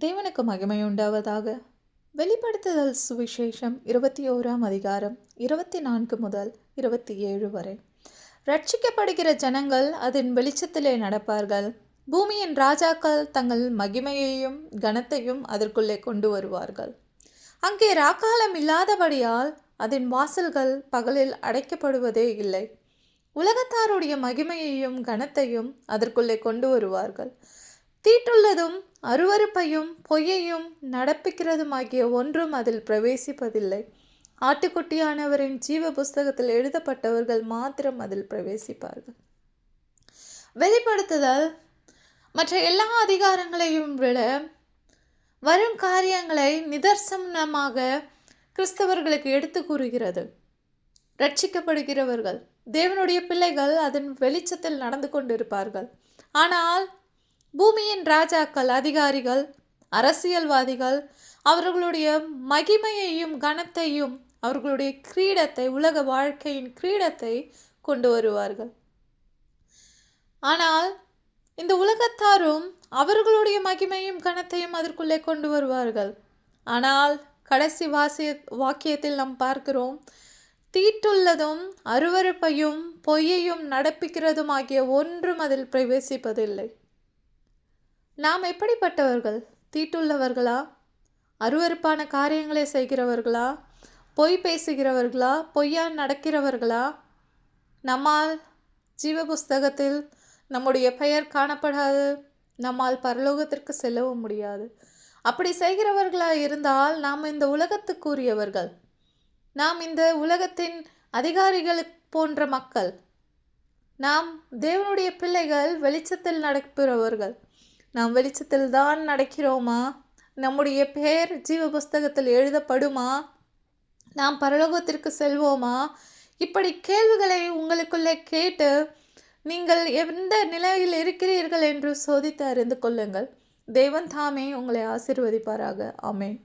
தேவனுக்கு மகிமை உண்டாவதாக. வெளிப்படுத்துதல் சுவிசேஷம் 21ஆம் அதிகாரம் 24 முதல் 27 வரை. ரட்சிக்கப்படுகிற ஜனங்கள் அதன் வெளிச்சத்திலே நடப்பார்கள். பூமியின் ராஜாக்கள் தங்கள் மகிமையையும் கனத்தையும் அதற்குள்ளே கொண்டு வருவார்கள். அங்கே ராக்காலம் இல்லாதபடியால் அதன் வாசல்கள் பகலில் அடைக்கப்படுவதே இல்லை. உலகத்தாருடைய மகிமையையும் கனத்தையும் அதற்குள்ளே கொண்டு வருவார்கள். தீட்டுள்ளதும் அருவருப்பையும் பொய்யையும் நடப்பிக்கிறதுமாகிய ஒன்றும் அதில் பிரவேசிப்பதில்லை. ஆட்டுக்குட்டியானவரின் ஜீவ புஸ்தகத்தில் எழுதப்பட்டவர்கள் மாத்திரம் அதில் பிரவேசிப்பார்கள். வெளிப்படுத்துதல் மற்ற எல்லா அதிகாரங்களையும் விட வரும் காரியங்களை நிதர்சனமாக கிறிஸ்தவர்களுக்கு எடுத்து கூறுகிறது. ரட்சிக்கப்படுகிறவர்கள் தேவனுடைய பிள்ளைகள் அதன் வெளிச்சத்தில் நடந்து கொண்டிருப்பார்கள். ஆனால் பூமியின் ராஜாக்கள், அதிகாரிகள், அரசியல்வாதிகள் அவர்களுடைய மகிமையையும் கனத்தையும் அவர்களுடைய கிரீடத்தை, உலக வாழ்க்கையின் கிரீடத்தை கொண்டு வருவார்கள். ஆனால் இந்த உலகத்தாரும் அவர்களுடைய மகிமையும் கனத்தையும் அதற்குள்ளே கொண்டு வருவார்கள். ஆனால் கடைசி வாக்கியத்தில் நாம் பார்க்கிறோம், தீட்டுள்ளதும் அருவருப்பையும் பொய்யையும் நடப்பிக்கிறதும் ஆகிய ஒன்றும் அதில் பிரவேசிப்பதில்லை. நாம் எப்படிப்பட்டவர்கள்? தீட்டுள்ளவர்களா? அருவருப்பான காரியங்களை செய்கிறவர்களா? பொய் பேசுகிறவர்களா? பொய்யான் நடக்கிறவர்களா? நம்மால் ஜீவ புஸ்தகத்தில் நம்முடைய பெயர் காணப்படாது. நம்மால் பரலோகத்திற்கு செல்லவும் முடியாது. அப்படி செய்கிறவர்களா இருந்தால் நாம் இந்த உலகத்துக்குரியவர்கள். நாம் இந்த உலகத்தின் அதிகாரிகள் போன்ற மக்கள். நாம் தேவனுடைய பிள்ளைகள், வெளிச்சத்தில் நடக்கிறவர்கள். நாம் வெளிச்சத்தில் தான் நடக்கிறோமா? நம்முடைய பெயர் ஜீவ புஸ்தகத்தில் எழுதப்படுமா? நாம் பரலோகத்திற்கு செல்வோமா? இப்படி கேள்விகளை உங்களுக்குள்ளே கேட்டு நீங்கள் எந்த நிலையில் இருக்கிறீர்கள் என்று சோதித்து அறிந்து கொள்ளுங்கள். தேவன் தாமே உங்களை ஆசீர்வதிப்பாராக. ஆமென்.